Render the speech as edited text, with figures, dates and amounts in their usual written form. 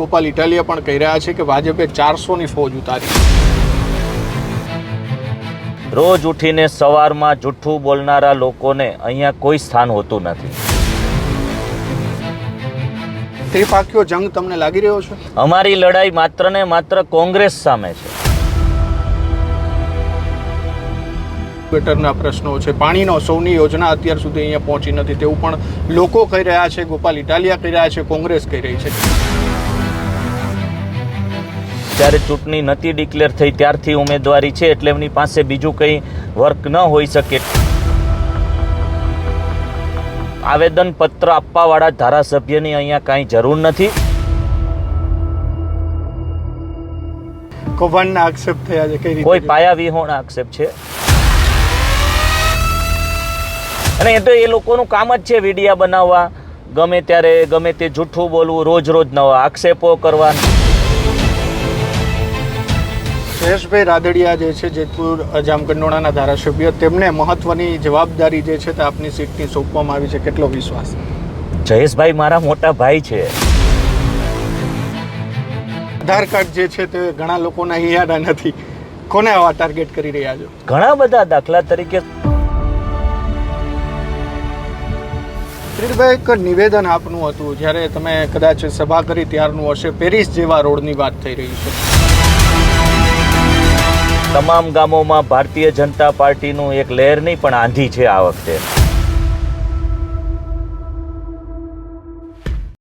ગોપાલ ઇટાલિયા પણ કહી રહ્યા છે કે ભાજપે 400ની ફોજ ઉતારી. રોજ ઉઠીને સવારમાં જૂઠું બોલનારા લોકોને અહીંયા કોઈ સ્થાન હોતું નથી. ત્રિપાખીયો જંગ તમને લાગી રહ્યો છે? અમારી લડાઈ માત્ર ને માત્ર કોંગ્રેસ સામે છે. ગટરના પ્રશ્નો છે, પાણીનો સૌની યોજના અત્યાર સુધી અહીંયા પહોંચી નથી તેવું પણ લોકો કહી રહ્યા છે. ગોપાલ ઇટાલિયા કહી રહ્યા છે, કોંગ્રેસ કહી રહી છે. જ્યારે ચૂંટણી નથી ડિક્લેર થઈ ત્યારથી ઉમેદવારી છે એટલે એમની પાસે બીજું કંઈ વર્ક ન હોઈ શકે. આવેદનપત્ર આપવાવાળા ધારાસભ્યની અહીંયા કાંઈ જરૂર નથી. કૌભાંડના આક્ષેપ થયા છે, કઈ રીતે? કોઈ પાયા વિહોણા આક્ષેપ છે અને એ તો એ લોકોનું કામ જ છે વિડિયા બનાવવા, ગમે ત્યારે ગમે તે જૂઠું બોલવું, રોજ રોજ નવા આક્ષેપો કરવા. જયેશભાઈ રાદડિયા જે છે જેતપુર જામકંડોળાના ધારાસભ્ય, તેમને મહત્વની જવાબદારી જે છે તે આપની સીટની સોંપવામાં આવી છે, કેટલો વિશ્વાસ? જયેશભાઈ મારા મોટા ભાઈ છે. આધાર કાર્ડ જે છે તે ઘણા લોકોના અહીંયા નથી, કોને આવા ટાર્ગેટ કરી રહ્યા છો? ઘણા બધા, દાખલા તરીકે કિરીટભાઈ, એક નિવેદન આપનું હતું જ્યારે તમે કદાચ સભા કરી ત્યારનું હશે, પેરિસ જેવા રોડની વાત થઈ રહી છે. તમામ ગામોમાં ભારતીય જનતા પાર્ટીનું એક લહેર નહીં પણ આંધી છે આ વખતે.